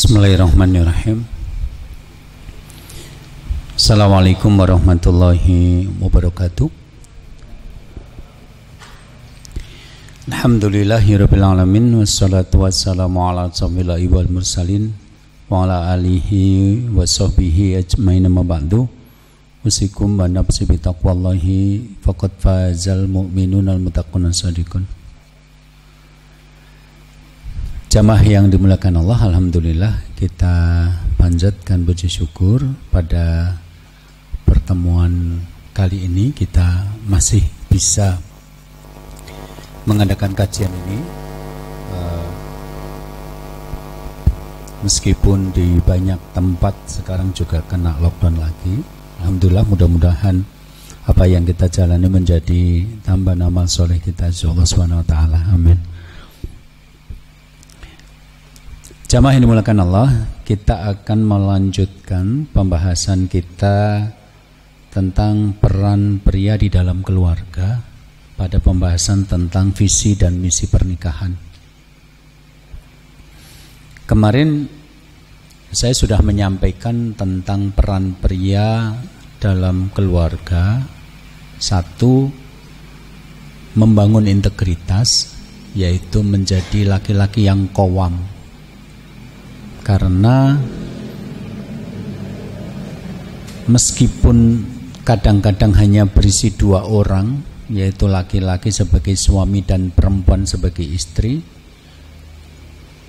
Bismillahirrahmanirrahim. Assalamualaikum warahmatullahi wabarakatuh. Alhamdulillahirabbil alamin wassalatu wassalamu ala asyrofil wal mursalin wa ala alihi wa sahbihi ajmain amma ba'du. Usikum wa nafsi bi taqwallahi faqad fazal mu'minunal muttaqun as-sadiqun. Jamaah yang dimuliakan Allah, alhamdulillah kita panjatkan puji syukur pada pertemuan kali ini kita masih bisa mengadakan kajian ini meskipun di banyak tempat sekarang juga kena lockdown lagi. Alhamdulillah, mudah-mudahan apa yang kita jalani menjadi tambahan amal soleh kita insyaallah subhanahu wa ta'ala, amin. Jamaah yang dimuliakan Allah, kita akan melanjutkan pembahasan kita tentang peran pria di dalam keluarga pada pembahasan tentang visi dan misi pernikahan. Kemarin saya sudah menyampaikan tentang peran pria dalam keluarga. Satu, membangun integritas, yaitu menjadi laki-laki yang qawwam. Karena meskipun kadang-kadang hanya berisi dua orang, yaitu laki-laki sebagai suami dan perempuan sebagai istri,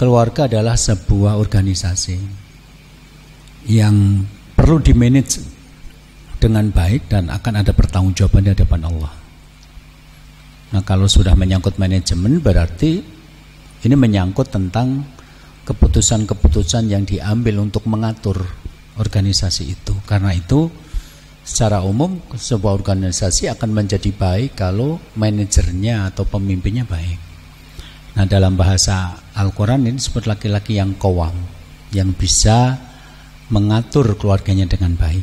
keluarga adalah sebuah organisasi yang perlu dimanage dengan baik dan akan ada pertanggungjawaban di hadapan Allah. Nah, kalau sudah menyangkut manajemen berarti ini menyangkut tentang keputusan-keputusan yang diambil untuk mengatur organisasi itu. Karena itu secara umum sebuah organisasi akan menjadi baik kalau manajernya atau pemimpinnya baik. Nah, dalam bahasa Al-Quran ini disebut laki-laki yang qawwam, yang bisa mengatur keluarganya dengan baik.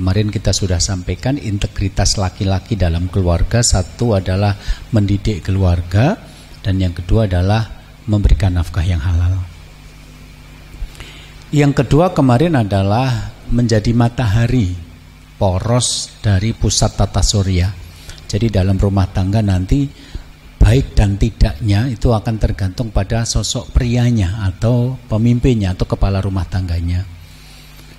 Kemarin kita sudah sampaikan integritas laki-laki dalam keluarga. Satu adalah mendidik keluarga, dan yang kedua adalah memberikan nafkah yang halal. Yang kedua kemarin adalah menjadi matahari poros dari pusat tata surya. Jadi dalam rumah tangga nanti baik dan tidaknya itu akan tergantung pada sosok prianya atau pemimpinnya atau kepala rumah tangganya.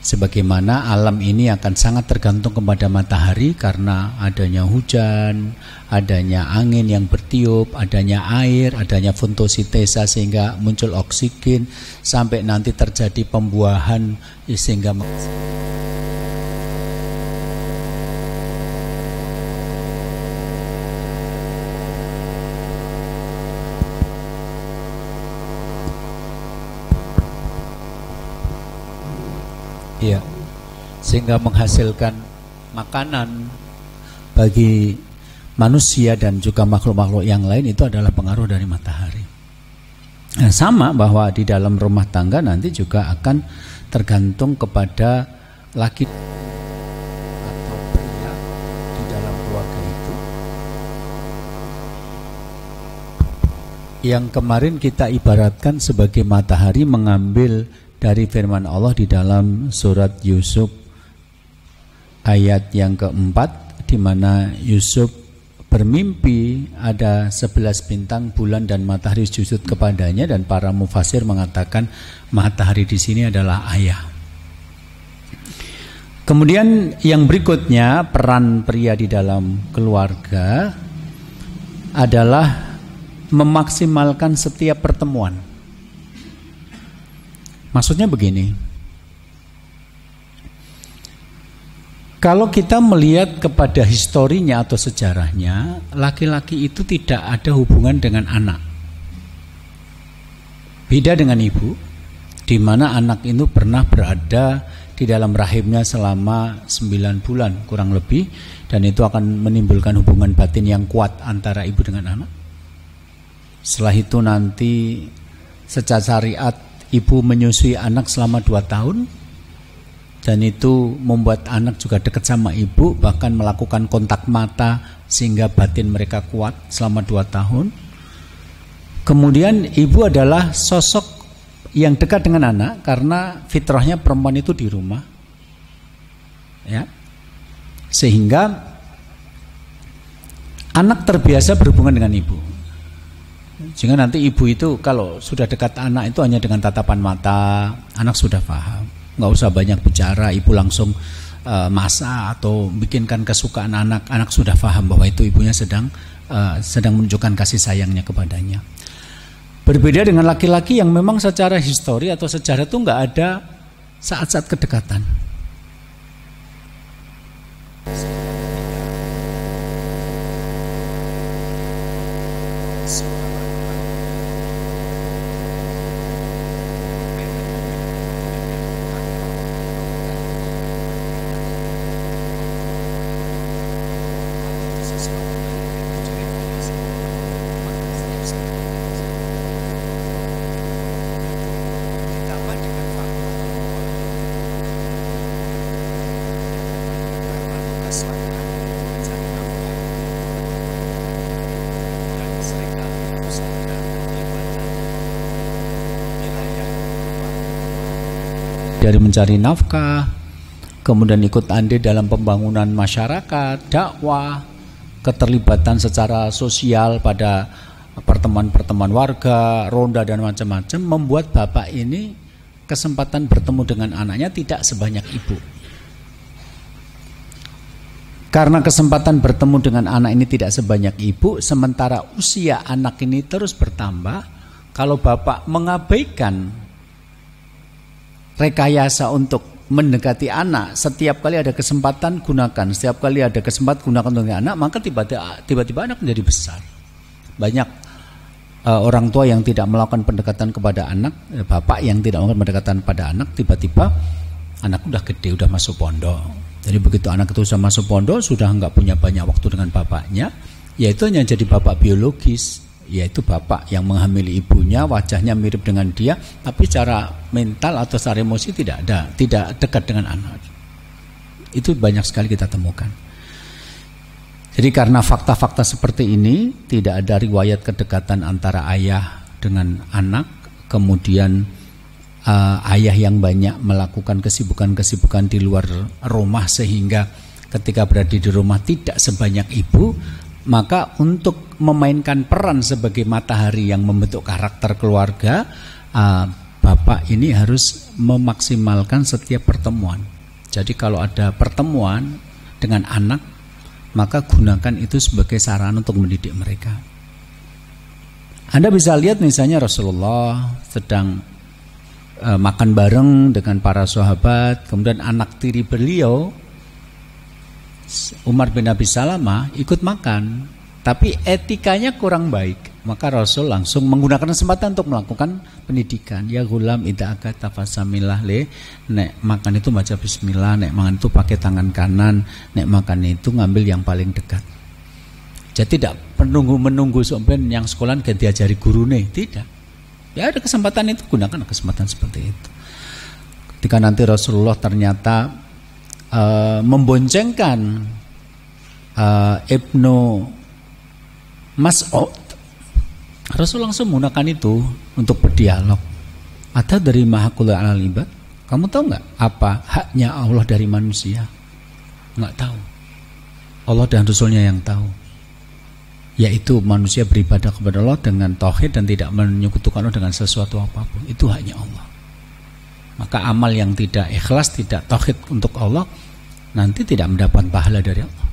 Sebagaimana alam ini akan sangat tergantung kepada matahari karena adanya hujan, adanya angin yang bertiup, adanya air, adanya fotosintesa sehingga muncul oksigen sampai nanti terjadi pembuahan sehingga ya, sehingga menghasilkan makanan bagi manusia dan juga makhluk-makhluk yang lain. Itu adalah pengaruh dari matahari. Nah, sama bahwa di dalam rumah tangga nanti juga akan tergantung kepada laki atau pria di dalam keluarga itu. Yang kemarin kita ibaratkan sebagai matahari mengambil dari firman Allah di dalam surat Yusuf ayat yang keempat, di mana Yusuf bermimpi ada 11 bintang, bulan dan matahari sujud kepadanya, dan para mufasir mengatakan matahari di sini adalah ayah. Kemudian yang berikutnya, peran pria di dalam keluarga adalah memaksimalkan setiap pertemuan. Maksudnya begini, kalau kita melihat kepada historinya atau sejarahnya, laki-laki itu tidak ada hubungan dengan anak. Beda dengan ibu, di mana anak itu pernah berada di dalam rahimnya selama 9 bulan kurang lebih, dan itu akan menimbulkan hubungan batin yang kuat antara ibu dengan anak. Setelah itu nanti secara syariat ibu menyusui anak selama 2 tahun, dan itu membuat anak juga dekat sama ibu, bahkan melakukan kontak mata sehingga batin mereka kuat selama 2 tahun. Kemudian ibu adalah sosok yang dekat dengan anak karena fitrahnya perempuan itu di rumah, ya, sehingga anak terbiasa berhubungan dengan ibu. Sehingga nanti ibu itu kalau sudah dekat anak itu hanya dengan tatapan mata, anak sudah paham, nggak usah banyak bicara, ibu langsung masak atau bikinkan kesukaan anak, anak sudah paham bahwa itu ibunya sedang menunjukkan kasih sayangnya kepadanya. Berbeda dengan laki-laki yang memang secara histori atau sejarah itu nggak ada saat-saat kedekatan. Dari mencari nafkah, kemudian ikut andil dalam pembangunan masyarakat, dakwah, keterlibatan secara sosial pada pertemuan-pertemuan warga, ronda dan macam-macam, membuat bapak ini kesempatan bertemu dengan anaknya tidak sebanyak ibu. Karena kesempatan bertemu dengan anak ini tidak sebanyak ibu, sementara usia anak ini terus bertambah, kalau bapak mengabaikan rekayasa untuk mendekati anak, setiap kali ada kesempatan gunakan, setiap kali ada kesempatan gunakan untuk anak, maka tiba-tiba anak menjadi besar. Banyak orang tua yang tidak melakukan pendekatan kepada anak, bapak yang tidak melakukan pendekatan pada anak, tiba-tiba anak udah gede, udah masuk pondok. Jadi begitu anak itu sudah masuk pondok, sudah nggak punya banyak waktu dengan bapaknya, yaitu hanya jadi bapak biologis, yaitu bapak yang menghamili ibunya, wajahnya mirip dengan dia, tapi secara mental atau secara emosi tidak dekat dengan anak. Itu banyak sekali kita temukan. Jadi karena fakta-fakta seperti ini, tidak ada riwayat kedekatan antara ayah dengan anak, kemudian ayah yang banyak melakukan kesibukan-kesibukan di luar rumah sehingga ketika berada di rumah tidak sebanyak ibu, maka untuk memainkan peran sebagai matahari yang membentuk karakter keluarga, bapak ini harus memaksimalkan setiap pertemuan. Jadi kalau ada pertemuan dengan anak, maka gunakan itu sebagai sarana untuk mendidik mereka. Anda bisa lihat misalnya Rasulullah sedang makan bareng dengan para sahabat, kemudian anak tiri beliau Umar bin Abi Salamah ikut makan, tapi etikanya kurang baik. Maka Rasul langsung menggunakan kesempatan untuk melakukan pendidikan. Ya gulam idza akata fasamillah le, nek makan itu baca bismillah, nek makan itu pakai tangan kanan, nek makan itu ngambil yang paling dekat. Jadi tidak menunggu sampai yang sekolah kan diajari gurune, tidak. Ya ada kesempatan itu, gunakan kesempatan seperti itu. Ketika nanti Rasulullah ternyata memboncengkan Ibnu Mas'ud, Rasul langsung menggunakan itu untuk berdialog. Ada dari mahakul alal ibad. Kamu tahu nggak apa haknya Allah dari manusia? Nggak tahu. Allah dan Rasulnya yang tahu. Yaitu manusia beribadah kepada Allah dengan tauhid dan tidak menyekutukan Allah dengan sesuatu apapun. Itu haknya Allah. Maka amal yang tidak ikhlas, tidak tauhid untuk Allah, nanti tidak mendapat pahala dari Allah.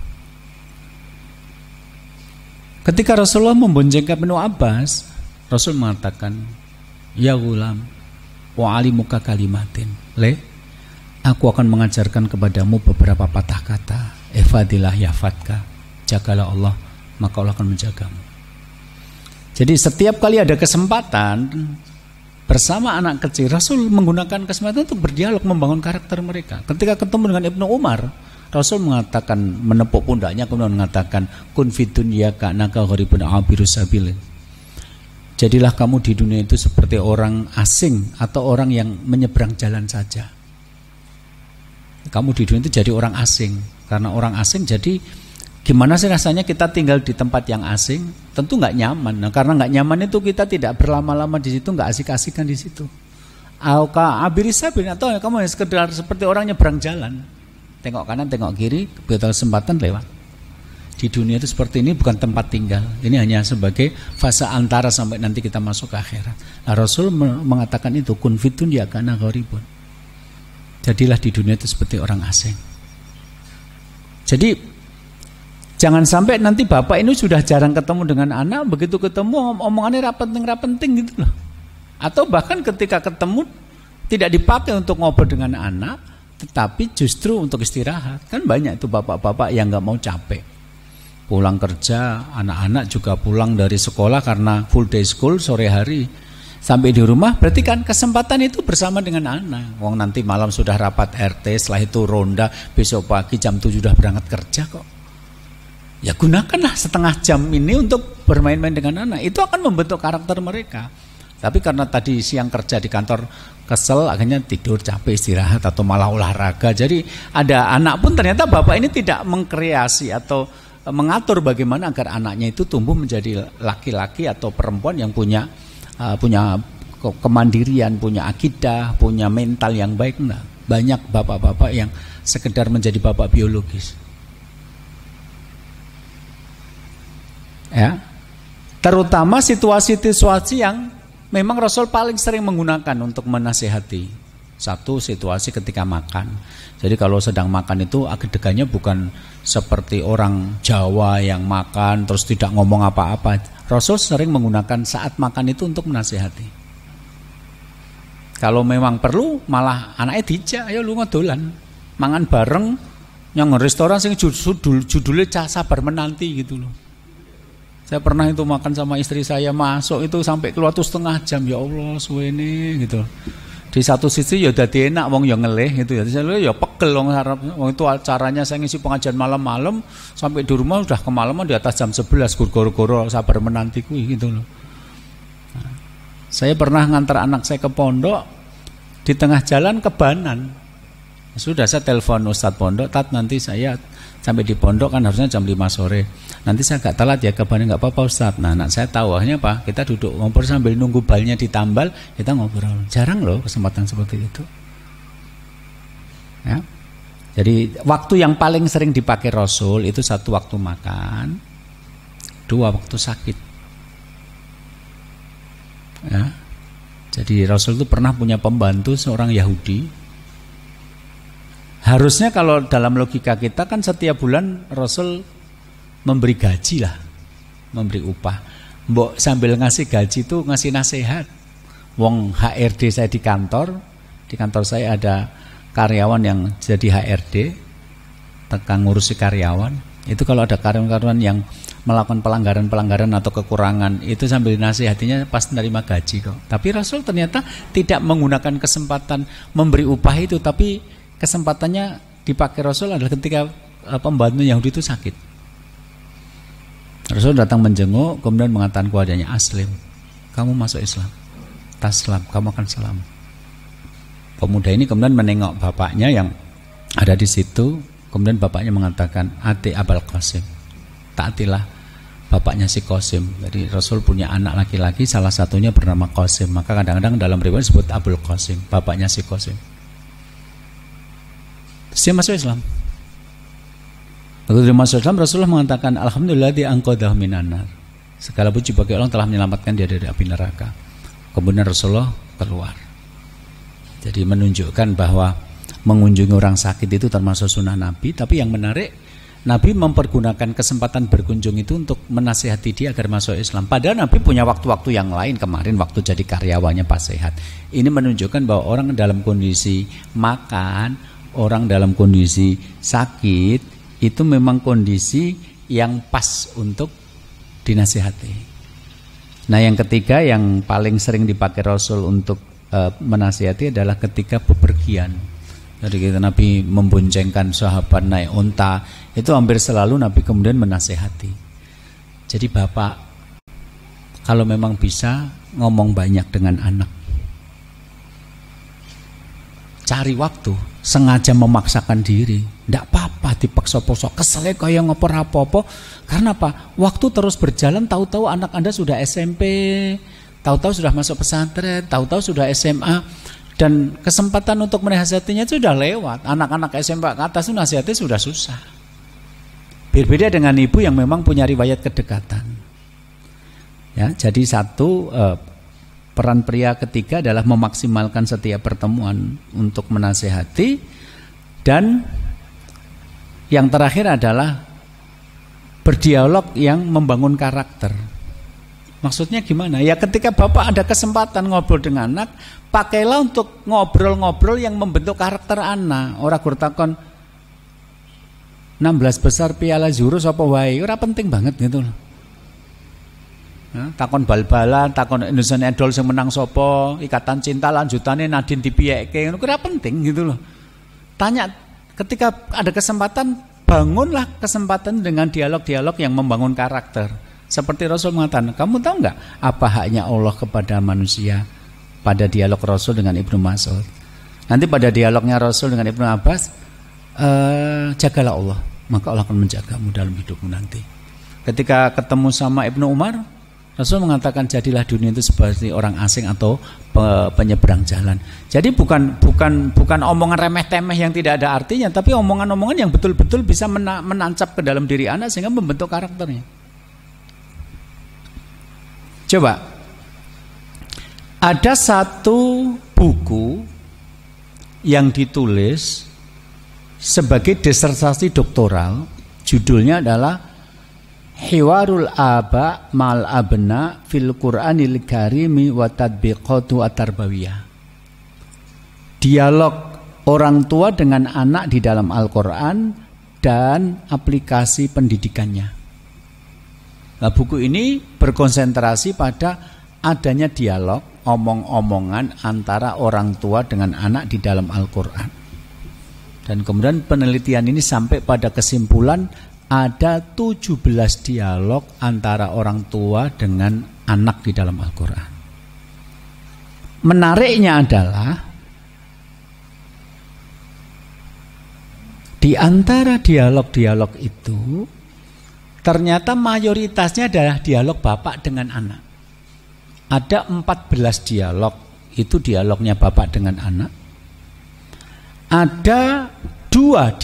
Ketika Rasulullah memboncengkan Ibnu Abbas, Rasul mengatakan, ya gulam, wa alimuka kalimatin, aku akan mengajarkan kepadamu beberapa patah kata. Ifadillah yafatka, jagalah Allah, maka Allah akan menjagamu. Jadi setiap kali ada kesempatan bersama anak kecil, Rasul menggunakan kesempatan untuk berdialog, membangun karakter mereka. Ketika ketemu dengan Ibnu Umar, Rasul mengatakan, menepuk pundaknya, kemudian mengatakan, kun fid dunya ka'annaka gharibun abirus sabil. Jadilah kamu di dunia itu seperti orang asing atau orang yang menyeberang jalan saja. Kamu di dunia itu jadi orang asing. Karena orang asing, jadi gimana sih rasanya kita tinggal di tempat yang asing? Tentu nggak nyaman. Nah, karena nggak nyaman itu kita tidak berlama-lama di situ, nggak asik-asikan di situ. Abirisabin, atau kamu yang sekedar seperti orang nyebrang jalan, tengok kanan tengok kiri, begitu kesempatan lewat. Di dunia itu seperti ini, bukan tempat tinggal. Ini hanya sebagai fase antara sampai nanti kita masuk ke akhirat. Nah, Rasul mengatakan itu, kun fid dunya kana gharibun. Jadilah di dunia itu seperti orang asing. Jadi jangan sampai nanti bapak ini sudah jarang ketemu dengan anak, begitu ketemu omongannya rapenting gitu loh. Atau bahkan ketika ketemu tidak dipakai untuk ngobrol dengan anak, tetapi justru untuk istirahat. Kan banyak itu bapak-bapak yang nggak mau capek. Pulang kerja, anak-anak juga pulang dari sekolah karena full day school sore hari. Sampai di rumah, berarti kan kesempatan itu bersama dengan anak. Wong nanti malam sudah rapat RT, setelah itu ronda, besok pagi jam 7 sudah berangkat kerja kok. Ya gunakanlah setengah jam ini untuk bermain-main dengan anak. Itu akan membentuk karakter mereka. Tapi karena tadi siang kerja di kantor kesel, akhirnya tidur, capek, istirahat, atau malah olahraga. Jadi ada anak pun ternyata bapak ini tidak mengkreasi atau mengatur bagaimana agar anaknya itu tumbuh menjadi laki-laki atau perempuan yang punya kemandirian, punya akidah, punya mental yang baik. Nah, banyak bapak-bapak yang sekedar menjadi bapak biologis. Ya. Terutama situasi-situasi yang memang Rasul paling sering menggunakan untuk menasihati. Satu, situasi ketika makan. Jadi kalau sedang makan itu adegannya bukan seperti orang Jawa yang makan terus tidak ngomong apa-apa. Rasul sering menggunakan saat makan itu untuk menasihati. Kalau memang perlu malah anaknya dijak, ayo lu ngodolan. Mangan bareng yang restoran sing judulnya sabar menanti gitu loh. Saya pernah itu makan sama istri saya, masuk itu sampai keluar tuh setengah jam, ya Allah suwene gitu. Di satu sisi ya dadi enak wong ya ngelih gitu ya. Saya ya pegel wong itu acaranya saya ngisi pengajian malam-malam sampai di rumah udah kemalaman di atas jam 11 goro-goro sabar menanti kuwi gitu loh. Nah, saya pernah ngantar anak saya ke pondok, di tengah jalan kebanan. Sudah saya telepon Ustadz pondok, Tat nanti saya sampai di pondok kan harusnya jam 5 sore. Nanti saya agak telat ya kebanan, nggak apa-apa Ustadz. Nah, anak saya tahu akhirnya apa? Kita duduk ngobrol sambil nunggu balnya ditambal, kita ngobrol. Jarang loh kesempatan seperti itu. Ya. Jadi waktu yang paling sering dipakai Rasul itu satu waktu makan, dua waktu sakit. Ya. Jadi Rasul itu pernah punya pembantu seorang Yahudi. Harusnya kalau dalam logika kita kan setiap bulan Rasul memberi gaji lah, memberi upah. Mbok sambil ngasih gaji itu ngasih nasihat. Wong HRD saya di kantor saya ada karyawan yang jadi HRD, tekan ngurusi karyawan. Itu kalau ada karyawan-karyawan yang melakukan pelanggaran atau kekurangan, itu sambil nasihatinya pas menerima gaji kok. Tapi Rasul ternyata tidak menggunakan kesempatan memberi upah itu, tapi kesempatannya dipakai Rasul adalah ketika pembantu Yahudi itu sakit. Rasul datang menjenguk, kemudian mengatakan kepadanya, Aslim, kamu masuk Islam, taslam, kamu akan selamat. Pemuda ini kemudian menengok bapaknya yang ada di situ, kemudian bapaknya mengatakan, Ati Abul Qasim, taatilah bapaknya si Qasim. Jadi Rasul punya anak laki-laki, salah satunya bernama Qasim, maka kadang-kadang dalam riwayat disebut Abul Qasim, bapaknya si Qasim. Dia masuk Islam. Begitu dia masuk Islam, Rasulullah mengatakan, Alhamdulillah diangqadahu minan nar. Segala puji bagi Allah telah menyelamatkan dia dari api neraka. Kemudian Rasulullah keluar. Jadi menunjukkan bahwa mengunjungi orang sakit itu termasuk sunnah Nabi. Tapi yang menarik, Nabi mempergunakan kesempatan berkunjung itu untuk menasihati dia agar masuk Islam. Padahal Nabi punya waktu-waktu yang lain, kemarin waktu jadi karyawannya pas sehat. Ini menunjukkan bahwa orang dalam kondisi makan, orang dalam kondisi sakit, itu memang kondisi yang pas untuk dinasihati. Nah, yang ketiga yang paling sering dipakai Rasul untuk menasihati adalah ketika bepergian. Jadi kita Nabi memboncengkan sahabat naik unta, itu hampir selalu Nabi kemudian menasihati. Jadi bapak, kalau memang bisa ngomong banyak dengan anak, cari waktu, sengaja memaksakan diri, ndak apa-apa dipaksa-paksa, keselnya kayak ngopor apa-apa. Karena apa? Waktu terus berjalan, tahu-tahu anak Anda sudah SMP, tahu-tahu sudah masuk pesantren, tahu-tahu sudah SMA. Dan kesempatan untuk menasihatinya itu sudah lewat. Anak-anak SMP ke atas itu nasihatnya sudah susah. Berbeda dengan ibu yang memang punya riwayat kedekatan. Ya, jadi satu peran pria ketiga adalah memaksimalkan setiap pertemuan untuk menasihati, dan yang terakhir adalah berdialog yang membangun karakter. Maksudnya gimana? Ya ketika bapak ada kesempatan ngobrol dengan anak, pakailah untuk ngobrol-ngobrol yang membentuk karakter anak. Ora gurtakon 16 besar piala jurus apa wae, ora penting banget gitu loh. Takon bal-balan, takon Indonesian Idol yang menang sopo, ikatan cinta lanjutannya Nadine dipiyeke, ora penting gitu loh. Tanya ketika ada kesempatan, bangunlah kesempatan dengan dialog-dialog yang membangun karakter. Seperti Rasul mengatakan, kamu tahu nggak apa haknya Allah kepada manusia? Pada dialog Rasul dengan Ibnu Mas'ud. Nanti pada dialognya Rasul dengan Ibnu Abbas, jagalah Allah, maka Allah akan menjagamu dalam hidupmu nanti. Ketika ketemu sama Ibnu Umar, Rasul mengatakan jadilah dunia itu seperti orang asing atau penyeberang jalan. Jadi bukan omongan remeh-temeh yang tidak ada artinya, tapi omongan-omongan yang betul-betul bisa menancap ke dalam diri anak sehingga membentuk karakternya. Coba, ada satu buku yang ditulis sebagai disertasi doktoral, judulnya adalah Hiwarul Aba Mal Abna fil Qur'anil Karimi wa Tadbiqatu At-Tarbawiyah. Dialog orang tua dengan anak di dalam Al-Qur'an dan aplikasi pendidikannya. Nah, buku ini berkonsentrasi pada adanya dialog, omong-omongan antara orang tua dengan anak di dalam Al-Qur'an. Dan kemudian penelitian ini sampai pada kesimpulan ada 17 dialog antara orang tua dengan anak di dalam Al-Qur'an. Menariknya adalah di antara dialog-dialog itu ternyata mayoritasnya adalah dialog bapak dengan anak. Ada 14 dialog, itu dialognya bapak dengan anak. Ada 2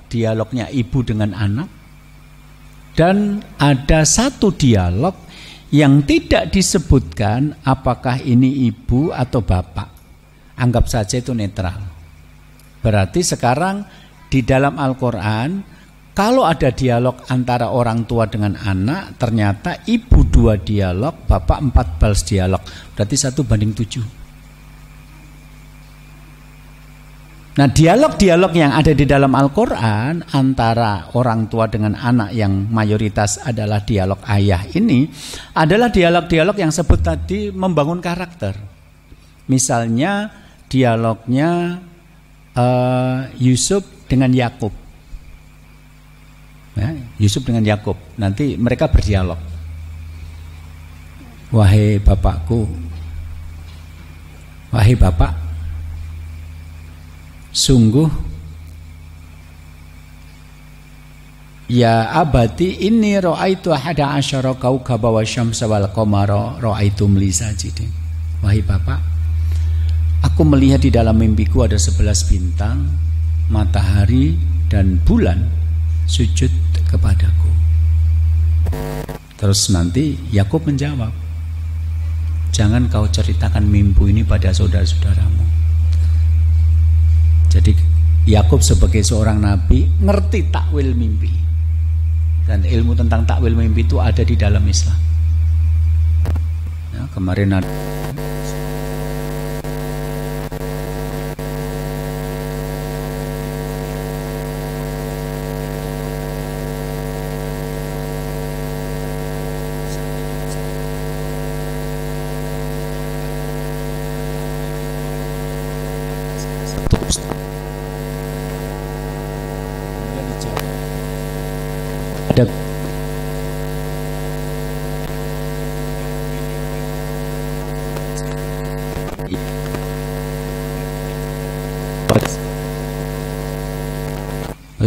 dialognya ibu dengan anak. Dan ada 1 dialog yang tidak disebutkan apakah ini ibu atau bapak. Anggap saja itu netral. Berarti sekarang di dalam Al-Qur'an, kalau ada dialog antara orang tua dengan anak, ternyata ibu 2 dialog, bapak 14 dialog. Berarti 1:7. Nah, dialog-dialog yang ada di dalam Al-Qur'an antara orang tua dengan anak yang mayoritas adalah dialog ayah ini, adalah dialog-dialog yang sebut tadi membangun karakter. Misalnya dialognya Yusuf dengan Yakub. Ya, Yusuf dengan Yakub, nanti mereka berdialog. Wahai bapakku, wahai bapak, sungguh ya abati inni ra'aitu ahada asyara kaukaba wasyamsa wal qamara ra'aitum li sajidin. Wahai bapak, aku melihat di dalam mimpiku ada 11 bintang, matahari dan bulan sujud kepadaku. Terus nanti Yakub menjawab, jangan kau ceritakan mimpi ini pada saudara-saudaramu. Jadi Yakub sebagai seorang nabi ngerti takwil mimpi, dan ilmu tentang takwil mimpi itu ada di dalam Islam. Ya, kemarin ada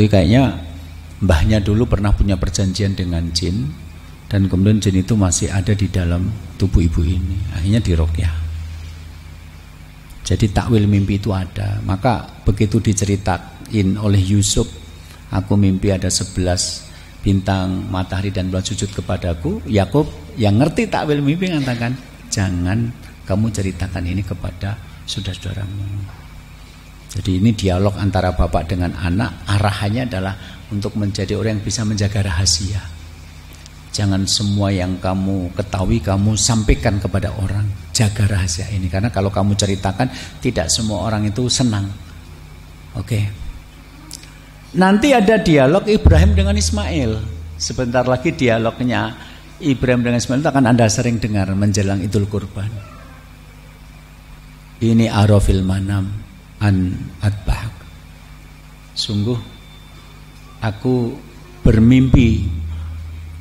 kayaknya mbahnya dulu pernah punya perjanjian dengan jin, dan kemudian jin itu masih ada di dalam tubuh ibu ini. Akhirnya diruqyah. Jadi takwil mimpi itu ada. Maka begitu diceritain oleh Yusuf, aku mimpi ada 11 bintang, matahari dan bulan sujud kepadaku. Yakub yang ngerti takwil mimpi mengatakan, jangan kamu ceritakan ini kepada saudara-saudaramu. Jadi ini dialog antara bapak dengan anak, arahannya adalah untuk menjadi orang yang bisa menjaga rahasia. Jangan semua yang kamu ketahui kamu sampaikan kepada orang. Jaga rahasia ini, karena kalau kamu ceritakan tidak semua orang itu senang. Oke. Nanti ada dialog Ibrahim dengan Ismail. Sebentar lagi dialognya Ibrahim dengan Ismail itu akan Anda sering dengar menjelang Idul Kurban. Ini arafil manam an adbahak. Sungguh aku bermimpi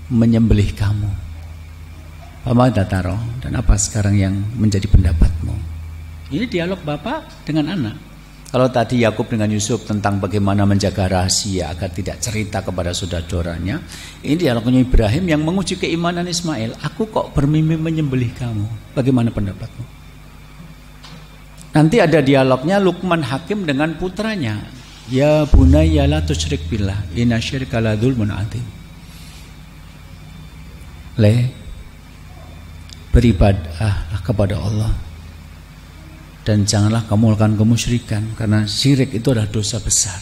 menyembelih kamu. Pama dataro, dan apa sekarang yang menjadi pendapatmu? Ini dialog bapak dengan anak. Kalau tadi Yakub dengan Yusuf tentang bagaimana menjaga rahasia agar tidak cerita kepada saudara-saudaranya, ini dialognya Ibrahim yang menguji keimanan Ismail. Aku kok bermimpi menyembelih kamu, bagaimana pendapatmu? Nanti ada dialognya Luqman Hakim dengan putranya. Ya bunayya la tusyrik billah, inna syirka la dzulmun adzim. Beribadahlah kepada Allah dan janganlah kamu melakukan kemusyrikan, karena syirik itu adalah dosa besar.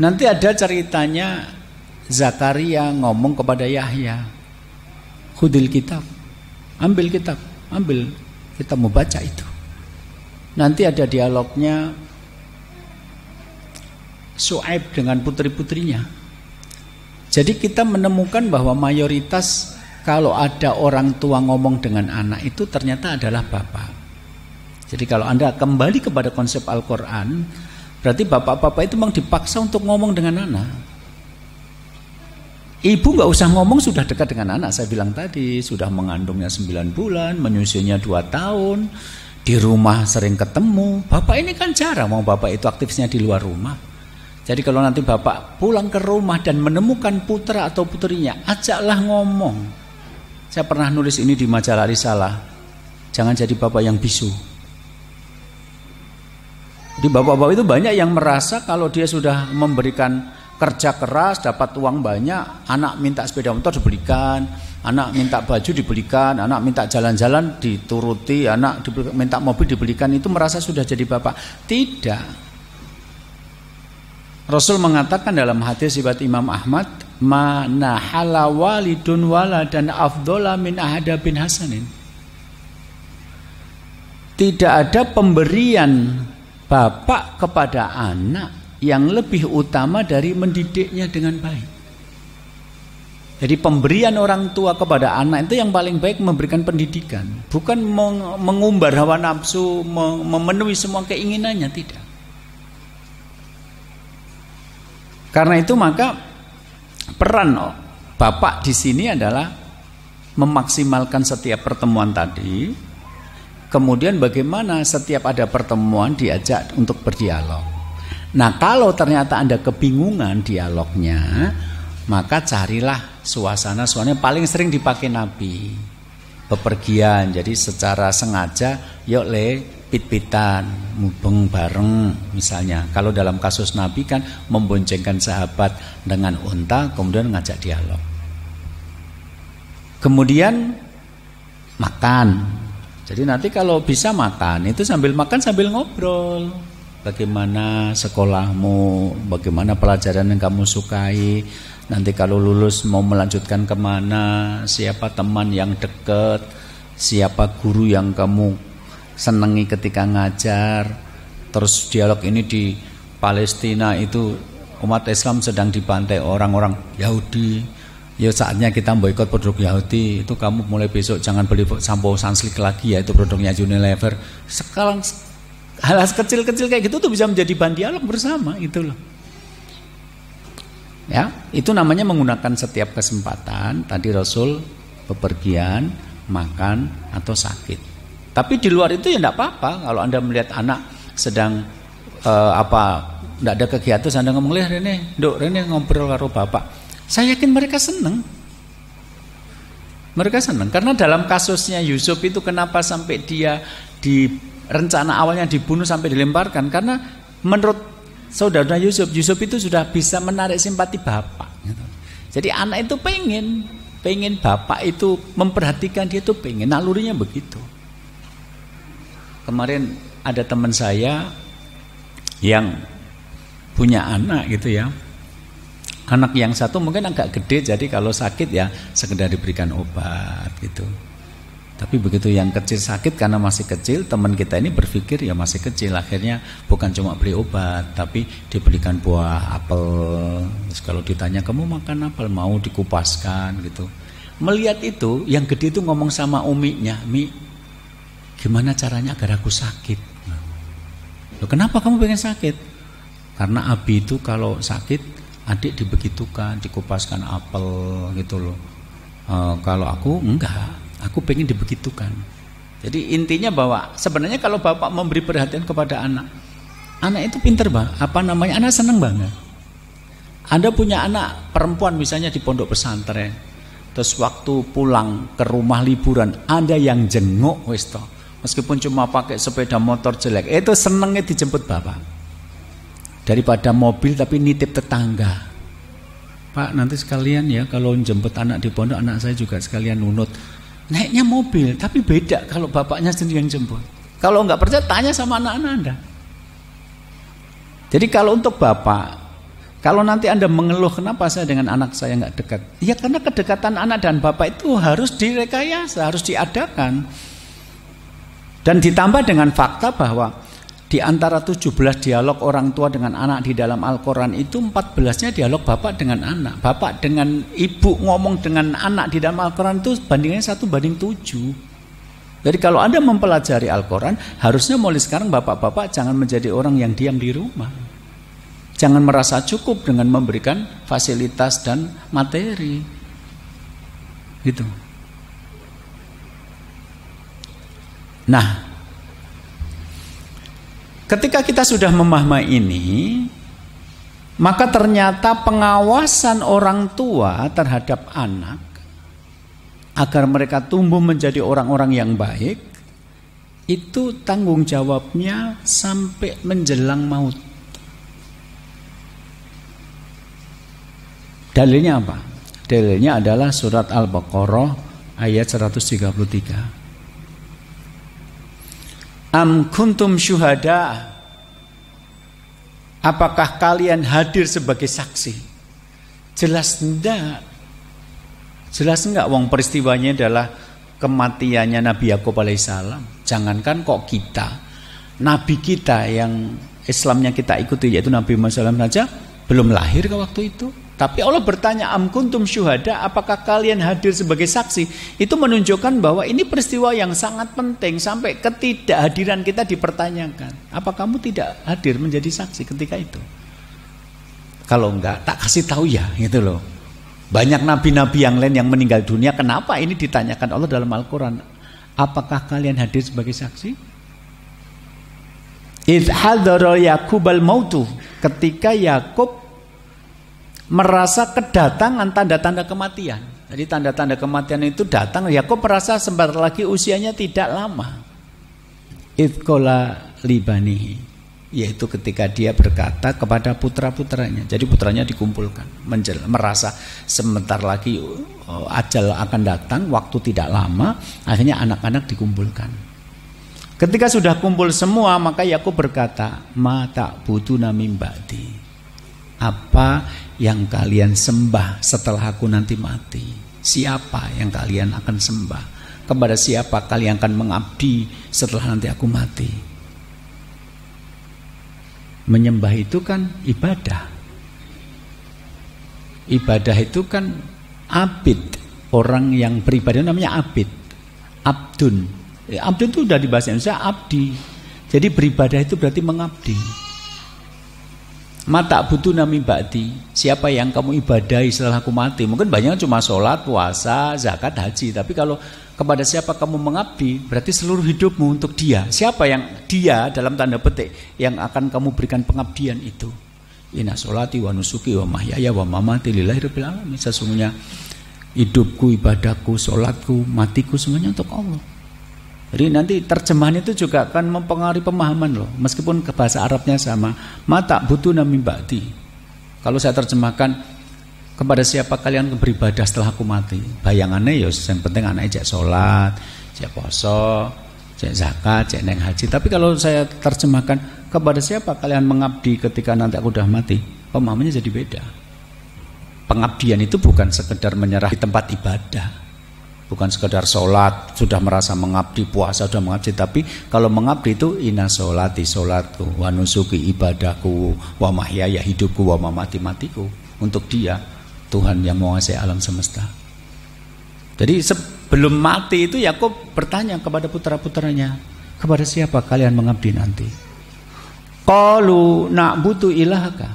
Nanti ada ceritanya Zakaria ngomong kepada Yahya, khudil kitab, ambil kitab, kita mau baca itu. Nanti ada dialognya Su'aib dengan putri-putrinya. Jadi kita menemukan bahwa mayoritas kalau ada orang tua ngomong dengan anak itu ternyata adalah bapak. Jadi kalau Anda kembali kepada konsep Al-Quran, berarti bapak-bapak itu memang dipaksa untuk ngomong dengan anak. Ibu gak usah ngomong sudah dekat dengan anak. Saya bilang tadi sudah mengandungnya 9 bulan, menyusuinya 2 tahun, di rumah sering ketemu. Bapak ini kan jarang, mau bapak itu aktifnya di luar rumah. Jadi kalau nanti bapak pulang ke rumah dan menemukan putra atau putrinya, ajaklah ngomong. Saya pernah nulis ini di majalah Risalah. Jangan jadi bapak yang bisu. Di bapak-bapak itu banyak yang merasa kalau dia sudah memberikan kerja keras, dapat uang banyak, anak minta sepeda motor dibelikan, anak minta baju dibelikan, anak minta jalan-jalan dituruti, anak minta mobil dibelikan, itu merasa sudah jadi bapak. Tidak. Rasul mengatakan dalam hadis riwayat Imam Ahmad, mana hala walidun waladan afdhola min ahada bin hasanin. Tidak ada pemberian bapak kepada anak yang lebih utama dari mendidiknya dengan baik. Jadi pemberian orang tua kepada anak itu yang paling baik memberikan pendidikan, bukan mengumbar hawa nafsu, memenuhi semua keinginannya, tidak. Karena itu maka peran bapak di sini adalah memaksimalkan setiap pertemuan tadi. Kemudian bagaimana setiap ada pertemuan diajak untuk berdialog. Nah, kalau ternyata Anda kebingungan dialognya, maka carilah suasana paling sering dipakai Nabi. Bepergian, jadi secara sengaja yuk pit-pitan, mubeng bareng misalnya. Kalau dalam kasus Nabi kan memboncengkan sahabat dengan unta, kemudian ngajak dialog. Kemudian makan. Jadi nanti kalau bisa makan, itu sambil makan sambil ngobrol. Bagaimana sekolahmu, bagaimana pelajaran yang kamu sukai, nanti kalau lulus mau melanjutkan kemana, siapa teman yang dekat, siapa guru yang kamu senangi ketika ngajar. Terus dialog ini di Palestina itu umat Islam sedang dibantai orang-orang Yahudi. Ya saatnya kita boikot produk Yahudi. Itu kamu mulai besok jangan beli sampo Sunsilk lagi ya, itu produknya Unilever. Sekarang hal kecil-kecil kayak gitu tuh bisa menjadi bahan dialog bersama itu loh. Ya, itu namanya menggunakan setiap kesempatan. Tadi Rasul bepergian, makan atau sakit. Tapi di luar itu ya enggak apa-apa. Kalau Anda melihat anak sedang enggak ada kegiatan, Anda ngomong, "Leh Rene, Nduk, Rene ngobrol karo bapak." Saya yakin mereka senang. Mereka senang karena dalam kasusnya Yusuf itu kenapa sampai dia di rencana awalnya dibunuh sampai dilemparkan? Karena menurut saudara Yusuf itu sudah bisa menarik simpati bapak. Jadi anak itu pengen bapak itu memperhatikan dia, itu pengen, nalurinya begitu. Kemarin ada teman saya yang punya anak gitu ya. Anak yang satu mungkin agak gede, jadi kalau sakit ya sekedar diberikan obat gitu. Tapi begitu yang kecil sakit karena masih kecil, teman kita ini berpikir ya masih kecil, akhirnya bukan cuma beri obat, tapi diberikan buah apel. Terus kalau ditanya kamu makan apel, mau dikupaskan gitu. Melihat itu, yang gede itu ngomong sama uminya, Mi, gimana caranya agar aku sakit? Loh, kenapa kamu pengen sakit? Karena Abi itu kalau sakit adik dibegitukan, dikupaskan apel gitu loh. Kalau aku enggak, aku pengen dibegitukan. Jadi intinya bahwa sebenarnya kalau bapak memberi perhatian kepada anak itu pinter bang, anak seneng banget. Anda punya anak perempuan misalnya di pondok pesantren, terus waktu pulang ke rumah liburan ada yang jenguk wis toh, meskipun cuma pakai sepeda motor jelek, itu senengnya dijemput bapak. Daripada mobil tapi nitip tetangga. Pak, nanti sekalian ya kalau jemput anak di pondok, anak saya juga sekalian nunut. Naiknya mobil, tapi beda kalau bapaknya sendiri yang jemput. Kalau nggak percaya tanya sama anak-anak Anda. Jadi kalau untuk bapak, kalau nanti Anda mengeluh kenapa saya dengan anak saya nggak dekat, ya karena kedekatan anak dan bapak itu harus direkayasa, harus diadakan. Dan ditambah dengan fakta bahwa di antara 17 dialog orang tua dengan anak di dalam Al-Quran itu 14-nya dialog bapak dengan anak. Bapak dengan ibu ngomong dengan anak di dalam Al-Quran itu bandingannya 1:7. Jadi kalau Anda mempelajari Al-Quran, harusnya mulai sekarang bapak-bapak jangan menjadi orang yang diam di rumah. Jangan merasa cukup dengan memberikan fasilitas dan materi. Gitu. Nah, ketika kita sudah memahami ini, maka ternyata pengawasan orang tua terhadap anak agar mereka tumbuh menjadi orang-orang yang baik, itu tanggung jawabnya sampai menjelang maut. Dalilnya apa? Dalilnya adalah surat Al-Baqarah ayat 133. Am kuntum syuhada, apakah kalian hadir sebagai saksi? Jelas enggak. Jelas enggak, wong peristiwanya adalah kematiannya Nabi Yakub alaihissalam. Jangankan kok kita, Nabi kita yang Islamnya kita ikuti yaitu Nabi Muhammad SAW saja belum lahir ke waktu itu. Tapi Allah bertanya, am kuntum syuhada, apakah kalian hadir sebagai saksi? Itu menunjukkan bahwa ini peristiwa yang sangat penting, sampai ketidakhadiran kita dipertanyakan. Apa kamu tidak hadir menjadi saksi ketika itu? Kalau enggak, tak kasih tahu ya, gitu loh. Banyak nabi-nabi yang lain yang meninggal dunia, kenapa ini ditanyakan Allah dalam Al-Quran? Apakah kalian hadir sebagai saksi? Idh hadara Yaqubal mautu, ketika Yakub merasa kedatangan tanda-tanda kematian. Jadi tanda-tanda kematian itu datang, Yakub merasa sebentar lagi usianya tidak lama. Idqala libanihi, yaitu ketika dia berkata kepada putra-putranya. Jadi putranya dikumpulkan, merasa sebentar lagi ajal akan datang, waktu tidak lama, akhirnya anak-anak dikumpulkan. Ketika sudah kumpul semua, maka Yakub berkata, ma ta'buduna min ba'di, apa yang kalian sembah setelah aku nanti mati? Siapa yang kalian akan sembah? Kepada siapa kalian akan mengabdi setelah nanti aku mati? Menyembah itu kan ibadah. Ibadah itu kan abid. Orang yang beribadah namanya abid. Abdun. Abdun itu udah di bahasa Indonesia abdi. Jadi beribadah itu berarti mengabdi. Mata butuh nami ba'di, siapa yang kamu ibadahi setelah aku mati? Mungkin banyak cuma sholat, puasa, zakat, haji. Tapi kalau kepada siapa kamu mengabdi, berarti seluruh hidupmu untuk dia. Siapa yang dia dalam tanda petik yang akan kamu berikan pengabdian itu? Inna sholati wa nusuki wa mahyaya wa mamati lillahi rabbil alamin. Sesungguhnya hidupku, ibadahku, sholatku, matiku semuanya untuk Allah. Jadi nanti terjemahan itu juga akan mempengaruhi pemahaman loh. Meskipun ke bahasa Arabnya sama. Mata butuh nami ba'di. Kalau saya terjemahkan, kepada siapa kalian beribadah setelah aku mati? Bayangannya ya yang penting anaknya cek sholat, cek poso, cek zakat, cek neng haji. Tapi kalau saya terjemahkan, kepada siapa kalian mengabdi ketika nanti aku udah mati? Pemahamannya jadi beda. Pengabdian itu bukan sekedar menyerah di tempat ibadah, bukan sekedar sholat sudah merasa mengabdi, puasa sudah mengabdi. Tapi kalau mengabdi itu inna sholati sholatku, wa nusuki ibadahku, wa mahyaya hidupku, wa mamati matiku, untuk dia Tuhan yang menguasai alam semesta. Jadi sebelum mati itu Yakub bertanya kepada putra-putranya, kepada siapa kalian mengabdi nanti? Qalu na'budu ilahaka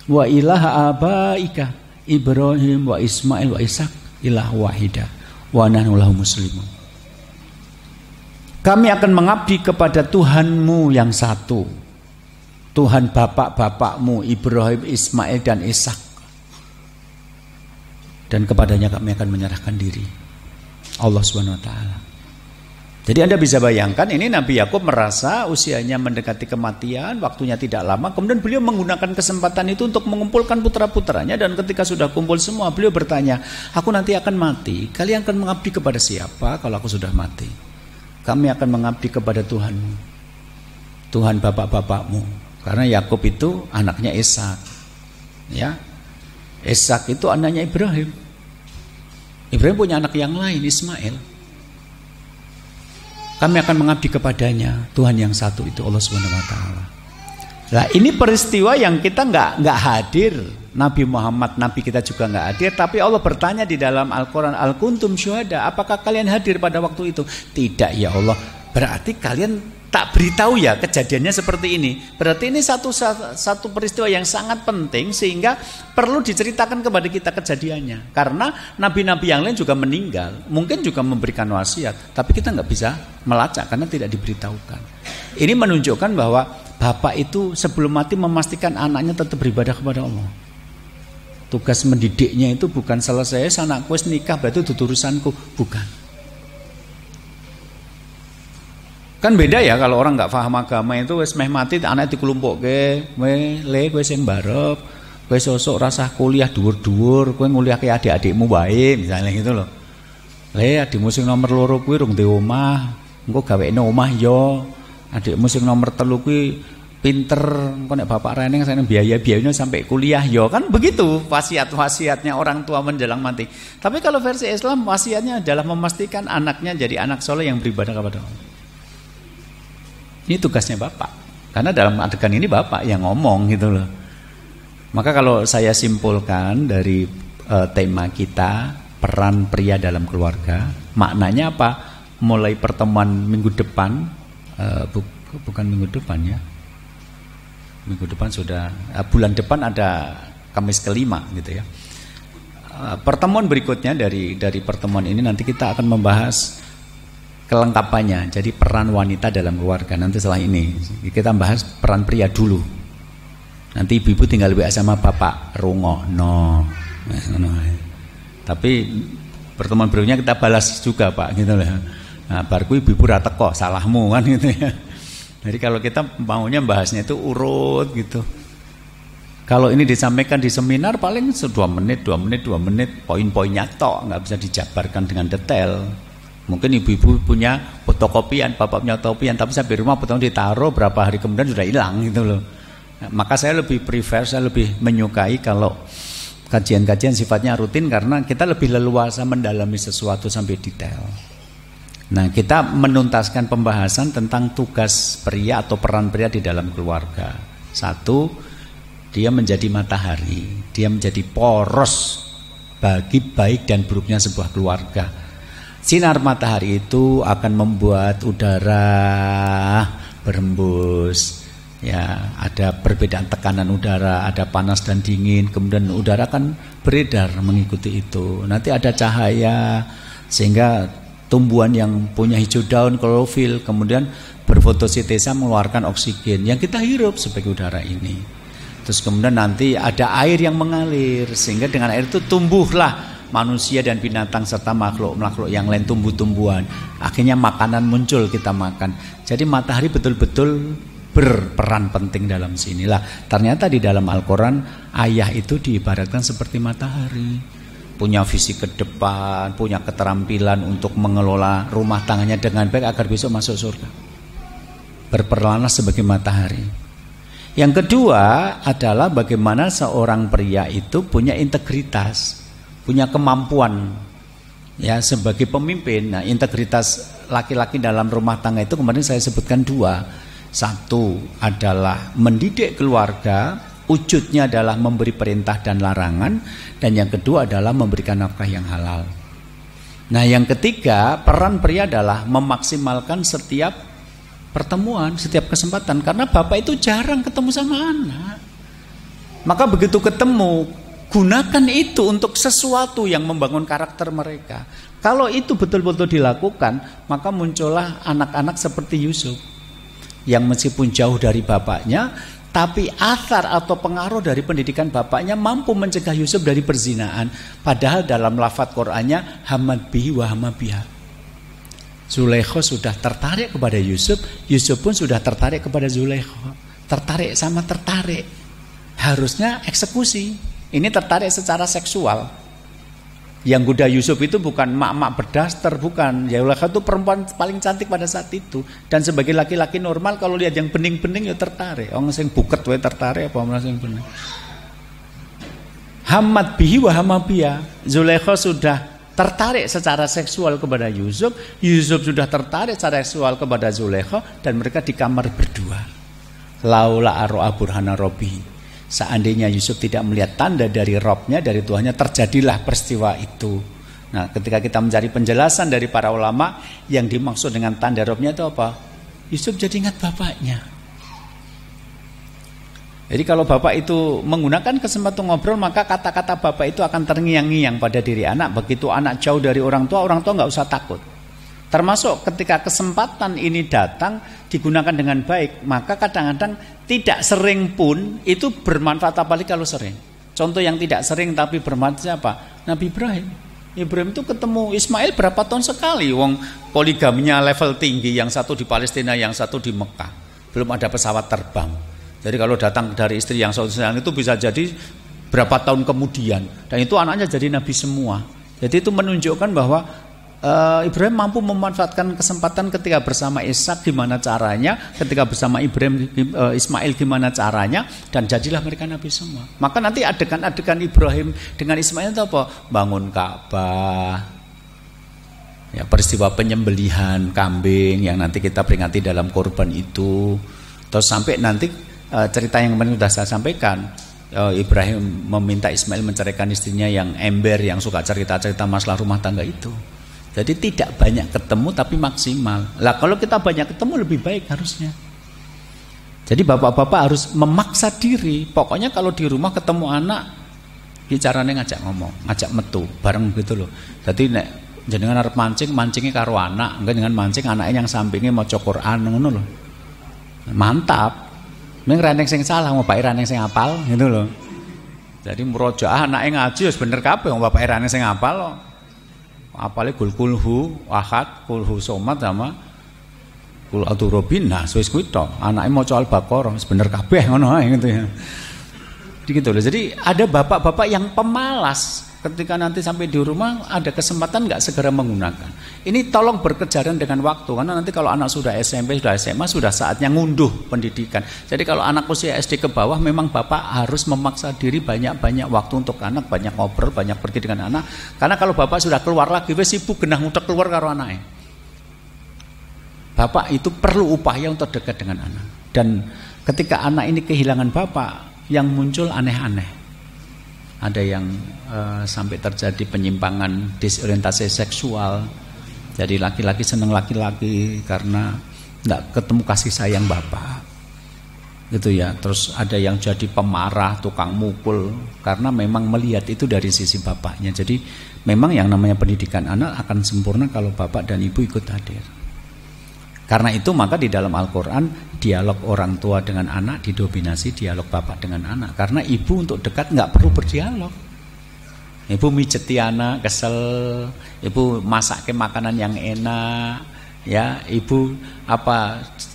wa ilaha abaika Ibrahim wa Ismail wa Ishak ilah wahida wa nahnu lahu muslimun. Kami akan mengabdi kepada Tuhanmu yang satu, Tuhan bapak-bapakmu Ibrahim, Ismail dan Ishak, dan kepadanya kami akan menyerahkan diri. Allah Subhanahu wa taala. Jadi Anda bisa bayangkan, ini Nabi Yakub merasa usianya mendekati kematian, waktunya tidak lama, kemudian beliau menggunakan kesempatan itu untuk mengumpulkan putra-putranya, dan ketika sudah kumpul semua, beliau bertanya, aku nanti akan mati, kalian akan mengabdi kepada siapa kalau aku sudah mati? Kami akan mengabdi kepada Tuhanmu, Tuhan bapak-bapakmu. Karena Yakub itu anaknya Ishak, ya. Ishak itu anaknya Ibrahim. Ibrahim punya anak yang lain, Ismail. Kami akan mengabdi kepadanya, Tuhan yang satu itu Allah Subhanahu wa taala. Nah, ini peristiwa yang kita nggak hadir. Nabi Muhammad, Nabi kita juga nggak hadir. Tapi Allah bertanya di dalam Al-Quran, Al-Kuntum syuhada, apakah kalian hadir pada waktu itu? Tidak ya Allah. Berarti kalian tak beritahu ya kejadiannya seperti ini. Berarti ini satu peristiwa yang sangat penting sehingga perlu diceritakan kepada kita kejadiannya. Karena nabi-nabi yang lain juga meninggal, mungkin juga memberikan wasiat, tapi kita nggak bisa melacak karena tidak diberitahukan. Ini menunjukkan bahwa bapak itu sebelum mati memastikan anaknya tetap beribadah kepada Allah. Tugas mendidiknya itu bukan selesai anakku wis nikah berarti itu urusanku, bukan. Kan beda ya kalau orang nggak paham agama itu wis meh mati anak dikelumpukke, le kowe sing barep, kowe sosok rasah kuliah dhuwur-dhuwur, kowe nguliahke adik-adikmu wae misalnya gitu loh. Le adikmu sing nomor 2 kuwi rung ndek omah, engko gawekne omah yo. Adikmu sing nomor 3 kuwi pinter, engko nek bapak reneng saya biaya-biayanya sampai kuliah yo. Kan begitu wasiat-wasiatnya orang tua menjelang mati. Tapi kalau versi Islam wasiatnya adalah memastikan anaknya jadi anak soleh yang beribadah kepada Allah. Ini tugasnya bapak. Karena dalam adegan ini bapak yang ngomong gitu loh. Maka kalau saya simpulkan dari tema kita, peran pria dalam keluarga, maknanya apa? Mulai pertemuan minggu depan, bukan minggu depan ya. Minggu depan sudah, bulan depan ada Kamis kelima gitu ya. Pertemuan berikutnya dari pertemuan ini nanti kita akan membahas kelengkapannya. Jadi peran wanita dalam keluarga. Nanti setelah ini kita bahas peran pria dulu. Nanti ibu-ibu tinggal WA sama bapak rungo no. Tapi pertemuan berikutnya kita balas juga Pak gitu loh. Nah, barku ibu-ibu ra teko, salahmu kan gitu ya. Jadi kalau kita maunya bahasnya itu urut gitu. Kalau ini disampaikan di seminar paling 2 menit, poin-poinnya tok, nggak bisa dijabarkan dengan detail. Mungkin ibu-ibu punya fotokopian, bapak punya fotokopian, tapi sampai rumah potong ditaruh berapa hari kemudian sudah hilang gitu loh. Nah, maka saya lebih prefer, saya lebih menyukai kalau kajian-kajian sifatnya rutin karena kita lebih leluasa mendalami sesuatu sampai detail. Nah, kita menuntaskan pembahasan tentang tugas pria atau peran pria di dalam keluarga. 1, dia menjadi matahari, dia menjadi poros bagi baik dan buruknya sebuah keluarga. Sinar matahari itu akan membuat udara berhembus. Ya, ada perbedaan tekanan udara, ada panas dan dingin, kemudian udara akan beredar mengikuti itu. Nanti ada cahaya sehingga tumbuhan yang punya hijau daun, klorofil, kemudian berfotosintesa mengeluarkan oksigen yang kita hirup sebagai udara ini. Terus kemudian nanti ada air yang mengalir sehingga dengan air itu tumbuhlah manusia dan binatang serta makhluk-makhluk yang lain, tumbuh-tumbuhan. Akhirnya makanan muncul, kita makan. Jadi matahari betul-betul berperan penting dalam sinilah. Ternyata di dalam Al-Quran ayah itu diibaratkan seperti matahari, punya visi ke depan, punya keterampilan untuk mengelola rumah tangganya dengan baik agar besok masuk surga. Berperanlah sebagai matahari. Yang kedua adalah bagaimana seorang pria itu punya integritas, punya kemampuan ya sebagai pemimpin. Nah, integritas laki-laki dalam rumah tangga itu kemarin saya sebutkan dua. Satu adalah mendidik keluarga, wujudnya adalah memberi perintah dan larangan, dan yang kedua adalah memberikan nafkah yang halal. Nah, yang ketiga, peran pria adalah memaksimalkan setiap pertemuan, setiap kesempatan, karena bapak itu jarang ketemu sama anak. Maka begitu ketemu, gunakan itu untuk sesuatu yang membangun karakter mereka. Kalau itu betul-betul dilakukan, maka muncullah anak-anak seperti Yusuf, yang meskipun jauh dari bapaknya, tapi athar atau pengaruh dari pendidikan bapaknya mampu mencegah Yusuf dari perzinaan. Padahal dalam lafadz Qur'annya hamad bihi wa hamabiha. Zulaikha sudah tertarik kepada Yusuf, Yusuf pun sudah tertarik kepada Zulaikha. Tertarik sama tertarik, harusnya eksekusi. Ini tertarik secara seksual. Yang goda Yusuf itu bukan mak-mak berdaster, bukan. Zulaikha itu perempuan paling cantik pada saat itu. Dan sebagai laki-laki normal kalau lihat yang bening-bening ya tertarik. Orang sing buket wae tertarik apa orang sing bening. Hamad bihi wa hamabiya. Zulaikha sudah tertarik secara seksual kepada Yusuf, Yusuf sudah tertarik secara seksual kepada Zulaikha, dan mereka di kamar berdua. Laula aro'a burhana robbi. Seandainya Yusuf tidak melihat tanda dari Robnya, dari Tuhannya, terjadilah peristiwa itu. Nah, ketika kita mencari penjelasan dari para ulama, yang dimaksud dengan tanda Robnya itu apa? Yusuf jadi ingat bapaknya. Jadi kalau bapak itu menggunakan kesempatan ngobrol, maka kata-kata bapak itu akan terngiang-ngiang pada diri anak. Begitu anak jauh dari orang tua nggak usah takut. Termasuk ketika kesempatan ini datang digunakan dengan baik, maka kadang-kadang tidak sering pun itu bermanfaat, apalagi kalau sering. Contoh yang tidak sering tapi bermanfaat siapa? Nabi Ibrahim. Ibrahim itu ketemu Ismail berapa tahun sekali, wong poligaminya level tinggi, yang satu di Palestina, yang satu di Mekah. Belum ada pesawat terbang. Jadi kalau datang dari istri yang satu-satunya itu bisa jadi berapa tahun kemudian, dan itu anaknya jadi nabi semua. Jadi itu menunjukkan bahwa Ibrahim mampu memanfaatkan kesempatan ketika bersama Ishak gimana caranya, ketika bersama Ismail gimana caranya, dan jadilah mereka nabi semua. Maka nanti adegan-adegan Ibrahim dengan Ismail itu apa? Bangun Ka'bah, ya, peristiwa penyembelihan kambing yang nanti kita peringati dalam kurban itu, terus sampai nanti cerita yang kemarin sudah saya sampaikan, Ibrahim meminta Ismail menceraikan istrinya yang ember, yang suka cerita-cerita masalah rumah tangga itu. Jadi tidak banyak ketemu tapi maksimal. Lah kalau kita banyak ketemu lebih baik harusnya. Jadi bapak-bapak harus memaksa diri. Pokoknya kalau di rumah ketemu anak, bicaranya ngajak ngomong, ngajak metu bareng gitu loh. Jadi nek jenengan arep mancingnya karo anak, enggak dengan mancing anaknya yang sampingnya maca Quran ngono loh. Mantap. Ming raneng sing salah, mau bapak raneng sing apal gitu loh. Jadi murojaah anaknya ngaji wis bener kabeh, mau bapak raneng sing apal loh. Apalnya kulhu ahad, kulhu somad sama kul adurobin. Nah, wis kuwi tok. Anake maca Al-Baqarah wis bener kabeh ngono ae gitu ya. Gitu loh. Jadi ada bapak-bapak yang pemalas, ketika nanti sampai di rumah ada kesempatan nggak segera menggunakan. Ini tolong berkejaran dengan waktu, karena nanti kalau anak sudah SMP, sudah SMA, sudah saatnya ngunduh pendidikan. Jadi kalau anak usia SD ke bawah, memang bapak harus memaksa diri banyak-banyak waktu untuk anak, banyak ngobrol, banyak pergi dengan anak. Karena kalau bapak sudah keluar lagi, wis sibuk genah ngutek keluar karo anaknya. Bapak itu perlu upaya untuk dekat dengan anak. Dan ketika anak ini kehilangan bapak, yang muncul aneh-aneh. Ada yang sampai terjadi penyimpangan disorientasi seksual. Jadi laki-laki senang laki-laki karena tidak ketemu kasih sayang bapak, gitu ya. Terus ada yang jadi pemarah, tukang mukul, karena memang melihat itu dari sisi bapaknya. Jadi memang yang namanya pendidikan anak akan sempurna kalau bapak dan ibu ikut hadir. Karena itu maka di dalam Al-Quran dialog orang tua dengan anak didominasi dialog bapak dengan anak. Karena ibu untuk dekat nggak perlu berdialog. Ibu mijeti anak kesel, ibu masak makanan yang enak, ya, ibu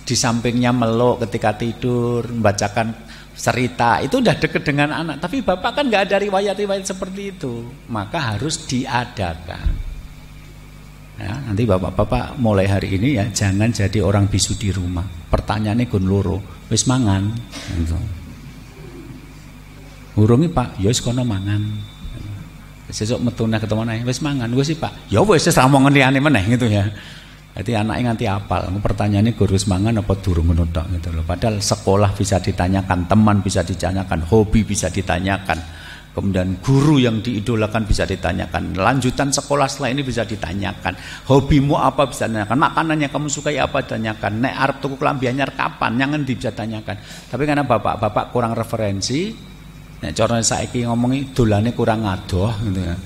di sampingnya meluk ketika tidur, membacakan cerita, itu udah deket dengan anak. Tapi bapak kan nggak ada riwayat-riwayat seperti itu, maka harus diadakan. Ya, nanti bapak-bapak mulai hari ini ya jangan jadi orang bisu di rumah. Pertanyaannya gun loro, wis mangan? Gitu. Urungi Pak, ya wis kono mangan. Sesuk metune ketemu anake, wis mangan, wis sih Pak. Ya wis ramong ngene meneh gitu ya. Jadi anaknya nganti apal. Pertanyaannya guru wis mangan apa durung ngono tok gitu loh. Padahal sekolah bisa ditanyakan, teman bisa ditanyakan, hobi bisa ditanyakan. Kemudian guru yang diidolakan bisa ditanyakan. Lanjutan sekolah setelah ini bisa ditanyakan. Hobimu apa bisa ditanyakan. Makanan yang kamu sukai apa ditanyakan. Nek arep tuku klambi anyar kapan, yang ngendi bisa ditanyakan. Tapi karena bapak-bapak kurang referensi, nek carane saiki ngomongi dolane kurang adoh gitu ya.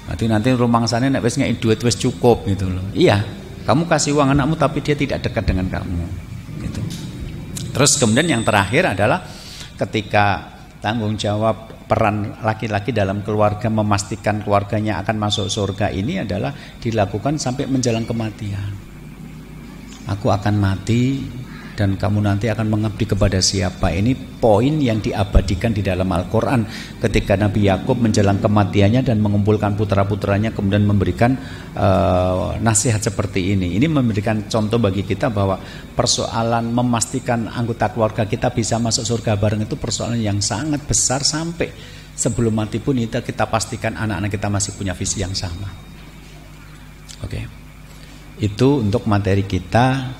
Nanti rumangsane nek wis ngeki duit wis cukup gitu loh. Iya, kamu kasih uang anakmu tapi dia tidak dekat dengan kamu gitu. Terus kemudian yang terakhir adalah ketika tanggung jawab peran laki-laki dalam keluarga memastikan keluarganya akan masuk surga ini adalah dilakukan sampai menjelang kematian. Aku akan mati dan kamu nanti akan mengabdi kepada siapa. Ini poin yang diabadikan di dalam Al-Quran ketika Nabi Yakub menjelang kematiannya dan mengumpulkan putra-putranya kemudian memberikan nasihat seperti ini. Ini memberikan contoh bagi kita bahwa persoalan memastikan anggota keluarga kita bisa masuk surga bareng itu persoalan yang sangat besar. Sampai sebelum mati pun kita pastikan anak-anak kita masih punya visi yang sama. Oke. Itu untuk materi kita,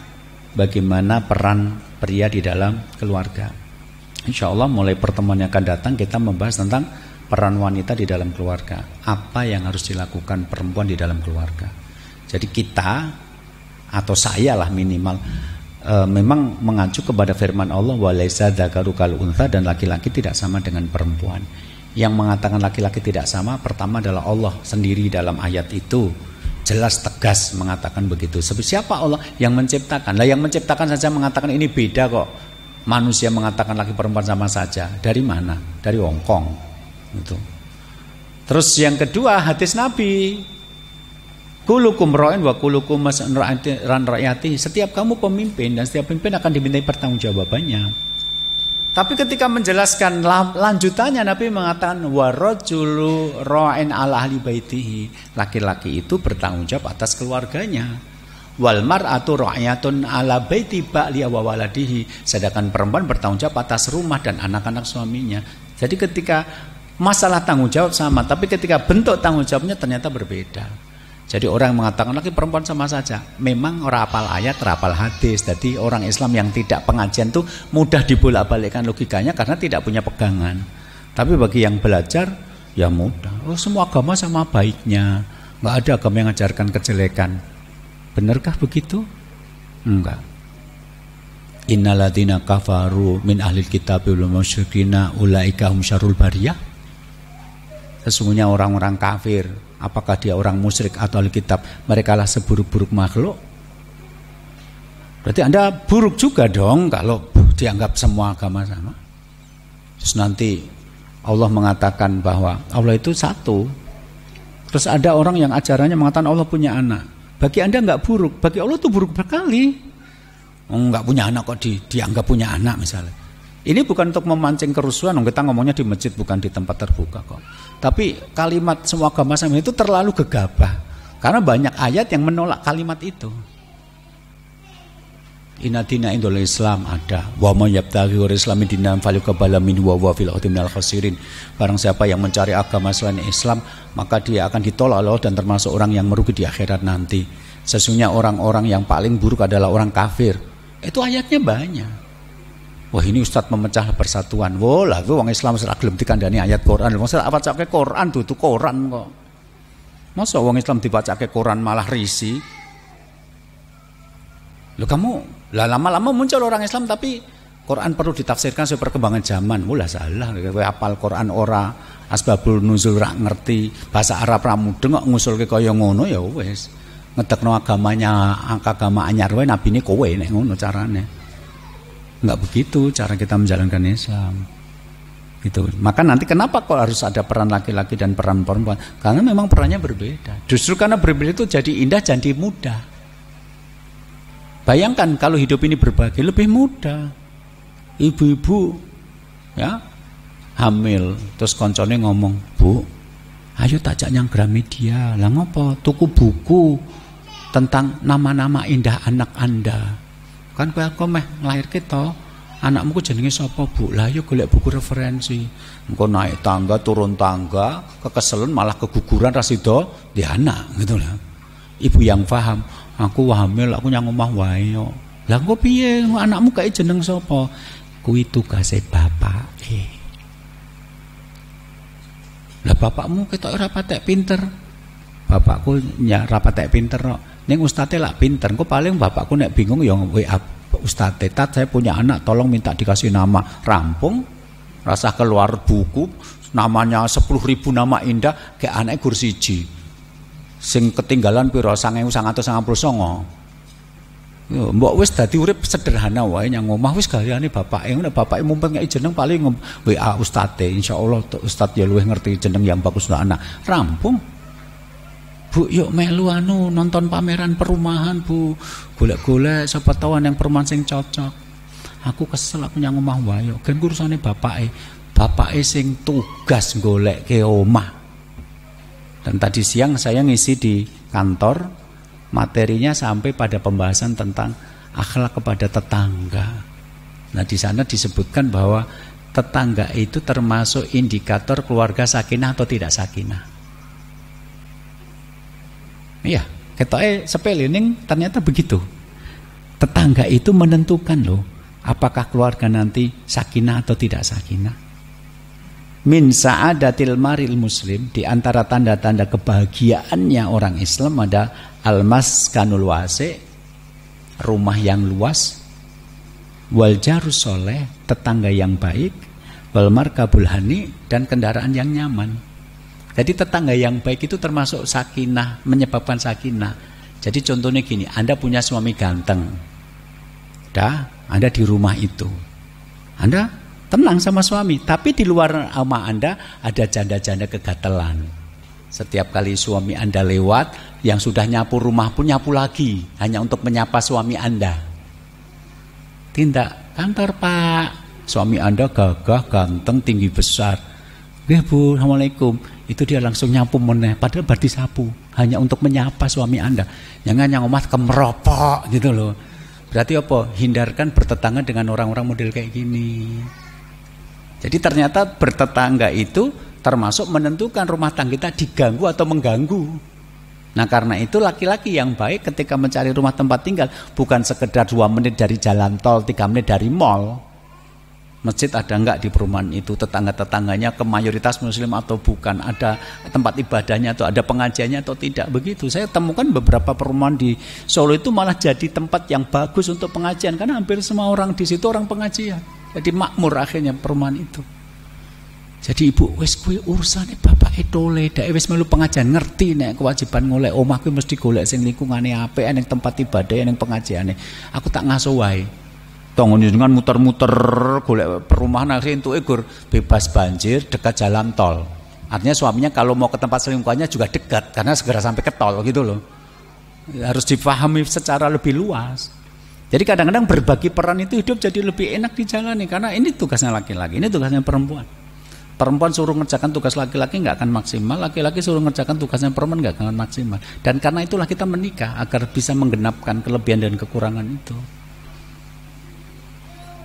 bagaimana peran pria di dalam keluarga. Insya Allah mulai pertemuan yang akan datang kita membahas tentang peran wanita di dalam keluarga. Apa yang harus dilakukan perempuan di dalam keluarga. Jadi kita atau saya lah minimal memang mengacu kepada firman Allah, walaisa dzakaru kal untha, dan laki-laki tidak sama dengan perempuan. Yang mengatakan laki-laki tidak sama pertama adalah Allah sendiri dalam ayat itu. Jelas tegas mengatakan begitu. Siapa Allah yang menciptakan? Lah yang menciptakan saja mengatakan ini beda kok. Manusia mengatakan laki perempuan sama saja. Dari mana? Dari Hongkong. Gitu. Terus yang kedua hadis Nabi. Kulukum ra'in wa kulukum mas'an ra'yati. Setiap kamu pemimpin dan setiap pemimpin akan dimintai pertanggungjawabannya. Tapi ketika menjelaskan lanjutannya Nabi mengatakan warajulu ra'in ala ahli baitihi. Laki-laki itu bertanggung jawab atas keluarganya. Wal mar'atu ra'yatun ala baiti ba'li wa waladihi. Sedangkan perempuan bertanggung jawab atas rumah dan anak-anak suaminya. Jadi ketika masalah tanggung jawab sama, tapi ketika bentuk tanggung jawabnya ternyata berbeda. Jadi orang yang mengatakan laki perempuan sama saja, memang orang hafal ayat, hafal hadis. Jadi orang Islam yang tidak pengajian tuh mudah dibolak-balikkan logikanya karena tidak punya pegangan. Tapi bagi yang belajar ya mudah. Oh, semua agama sama baiknya, nggak ada agama yang mengajarkan kejelekan. Benarkah begitu? Enggak. Innalladzina kafaru min ahlil kitabi wal musyrikina ulaika hum syarrul bariyah. Sesungguhnya orang-orang kafir, apakah dia orang musyrik atau ahli kitab, mereka lah seburuk-buruk makhluk. Berarti Anda buruk juga dong kalau dianggap semua agama sama. Terus nanti Allah mengatakan bahwa Allah itu satu. Terus ada orang yang ajarannya mengatakan Allah punya anak. Bagi Anda enggak buruk, bagi Allah itu buruk berkali. Enggak punya anak kok dianggap punya anak misalnya. Ini bukan untuk memancing kerusuhan, kita ngomongnya di masjid bukan di tempat terbuka kok. Tapi kalimat semua agama sama itu terlalu gegabah. Karena banyak ayat yang menolak kalimat itu. Inna dina indul Islam ada. Wa may yabtaghi ghairal islami dinan falyuqbal minhu wa huwa fil akhirati minal khasirin. Barang siapa yang mencari agama selain Islam, maka dia akan ditolak Allah dan termasuk orang yang merugi di akhirat nanti. Sesungguhnya orang-orang yang paling buruk adalah orang kafir. Itu ayatnya banyak. Wah ini Ustadz memecah persatuan. Wah lah itu orang Islam serak gelem dikandani ayat Quran. Masa apa cake Quran tuh koran kok. Masa orang Islam dibacake Quran malah risi. Loh kamu lah lama-lama muncul orang Islam tapi Quran perlu ditafsirkan sesuai perkembangan zaman. Lah salah kowe hafal Quran ora, asbabul nuzul ra ngerti, bahasa Arab ra mudeng kok ngusulke kaya ngono ya wis. Ngedekno agamanya agama anyar wae nabine kowe nek ngono carane. Enggak begitu cara kita menjalankan Islam. Gitu. Maka nanti kenapa kok harus ada peran laki-laki dan peran perempuan? Karena memang perannya berbeda. Justru karena berbeda itu jadi indah, jadi mudah. Bayangkan kalau hidup ini berbagi lebih mudah. Ibu-ibu ya hamil, terus koncone ngomong, "Bu, ayo takjak nyang Gramedia." Lah ngopo? Tuku buku tentang nama-nama indah anak Anda. Kan kowe aku meh nglairke to. Anakmu ku jenenge sapa, Bu? Lah yo golek buku referensi. Engko naik tangga, turun tangga, kekeselen malah keguguran ra sida di anak gitu lah. Ibu yang paham, aku hamil, aku nyang omah wae yo. Lah engko piye anakmu kae jeneng sapa? Kuwi tugase bapake. Lah bapakmu ketok ora patek pinter. Bapakku nya ra patek pinter kok. Ning ustate lak pinter. Engko paling bapakku nek bingung ya WA Ustaz Tat, saya punya anak, tolong minta dikasih nama. Rampung, rasa keluar buku, namanya 10.000 nama indah, kayak anaknya gur siji. Sing ketinggalan piro 1999. Yo, mbok wis dadi urip sederhana wae nyang omah wis gayane bapake. Nek bapake mumpung ngeki jeneng paling WA Ustaz, insyaallah Ustaz ya luwih ngerti jeneng yang bagus untuk anak. Rampung. Bu, yuk melu nonton pameran perumahan, Bu. Golek-golek sapa tahu yang perumahan sing cocok. Aku kesel aku nyang omah wae. Kan urusane bapake. Bapake sing tugas goleke omah. Dan tadi siang saya ngisi di kantor, materinya sampai pada pembahasan tentang akhlak kepada tetangga. Nah, di sana disebutkan bahwa tetangga itu termasuk indikator keluarga sakinah atau tidak sakinah. Iya, ketoke sepele ning ternyata begitu. Tetangga itu menentukan loh, apakah keluarga nanti sakinah atau tidak sakinah. Min sa'adatil maril muslim, di antara tanda-tanda kebahagiaannya orang Islam ada al-maskanul wasi', rumah yang luas, wal jarus soleh, tetangga yang baik, wal markabul hani, dan kendaraan yang nyaman. Jadi tetangga yang baik itu termasuk sakinah, menyebabkan sakinah. Jadi contohnya gini, Anda punya suami ganteng, Anda di rumah itu, Anda tenang sama suami, tapi di luar rumah Anda ada janda-janda kegatelan. Setiap kali suami Anda lewat, yang sudah nyapu rumah pun nyapu lagi, hanya untuk menyapa suami Anda. Tindak kantor Pak, suami Anda gagah, ganteng, tinggi besar. Bu, assalamualaikum. Itu dia langsung nyapu meneh, padahal bar disapu hanya untuk menyapa suami Anda. Jangan yang omah kemeropok gitu loh. Berarti apa? Hindarkan bertetangga dengan orang-orang model kayak gini. Jadi ternyata bertetangga itu termasuk menentukan rumah tangga kita diganggu atau mengganggu. Nah karena itu laki-laki yang baik ketika mencari rumah tempat tinggal bukan sekedar 2 menit dari jalan tol, 3 menit dari mall. Masjid ada enggak di perumahan itu, tetangga-tetangganya ke mayoritas muslim atau bukan, ada tempat ibadahnya atau ada pengajiannya atau tidak, begitu. Saya temukan beberapa perumahan di Solo itu malah jadi tempat yang bagus untuk pengajian karena hampir semua orang di situ orang pengajian. Jadi makmur akhirnya perumahan itu. Jadi ibu wis kuwi urusane bapake tole, dek wis melu pengajian ngerti nek kewajiban golek omah kuwi mesti golek sing lingkungane apik, ning tempat ibadah, ning pengajiane. Aku tak ngaso wae. Tongon dengan muter-muter golek perumahan akhirnya entuke gur bebas banjir dekat jalan tol. Artinya suaminya kalau mau ke tempat selingkuhannya juga dekat karena segera sampai ke tol gitu loh. Harus dipahami secara lebih luas. Jadi kadang-kadang berbagi peran itu hidup jadi lebih enak dijalani karena ini tugasnya laki-laki, ini tugasnya perempuan. Perempuan suruh ngerjakan tugas laki-laki nggak akan maksimal, laki-laki suruh ngerjakan tugasnya perempuan nggak akan maksimal. Dan karena itulah kita menikah agar bisa menggenapkan kelebihan dan kekurangan itu.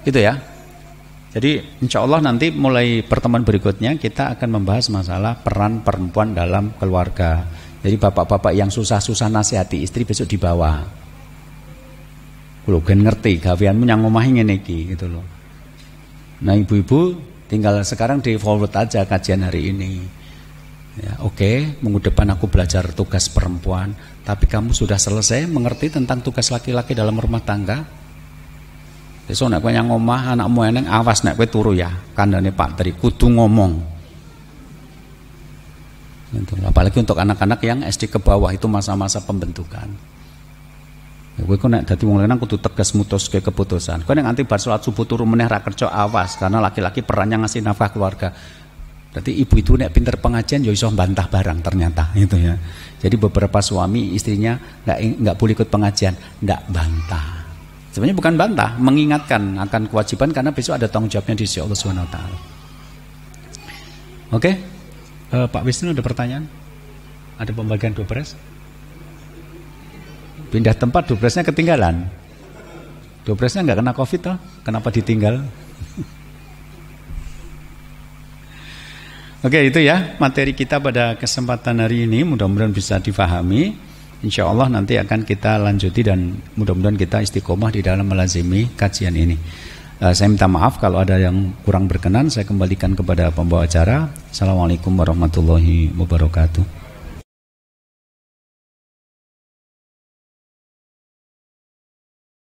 Gitu ya. Jadi insya Allah nanti mulai pertemuan berikutnya kita akan membahas masalah peran perempuan dalam keluarga. Jadi bapak-bapak yang susah-susah nasihati istri besok dibawa. Kulo gen ngerti gaweanmu nyang omah ngene iki gitu loh. Nah ibu-ibu tinggal sekarang di forward aja kajian hari ini. Ya, oke, minggu depan aku belajar tugas perempuan, tapi kamu sudah selesai mengerti tentang tugas laki-laki dalam rumah tangga? Besok nek kowe nyang omah anakmu eneng awas nek kowe turu ya. Kandhane Pak Tri kudu ngomong. Gitu. Apalagi untuk anak-anak yang SD ke bawah itu masa-masa pembentukan. Kowe kok nek dadi wong lanang kudu tegas mutuske keputusan. Kowe nek nganti bar salat subuh turu meneh ra kerja, awas, karena laki-laki perannya ngasih nafkah keluarga. Berarti ibu itu nek pinter pengajian ya iso bantah barang ternyata gitu ya. Jadi beberapa suami istrinya enggak boleh ikut pengajian, enggak bantah. Sebenarnya bukan bantah, mengingatkan akan kewajiban karena besok ada tanggung jawabnya di sisi Allah Subhanahu wa taala. Oke. Pak Wisnu ada pertanyaan? Ada pembagian dopres? Pindah tempat dopresnya ketinggalan. Dopresnya nggak kena COVID toh? Kenapa ditinggal? Oke, itu ya materi kita pada kesempatan hari ini. Mudah-mudahan bisa difahami. Insya Allah nanti akan kita lanjuti dan mudah-mudahan kita istiqomah di dalam melazimi kajian ini. Saya minta maaf kalau ada yang kurang berkenan. Saya kembalikan kepada pembawa acara. Assalamualaikum warahmatullahi wabarakatuh.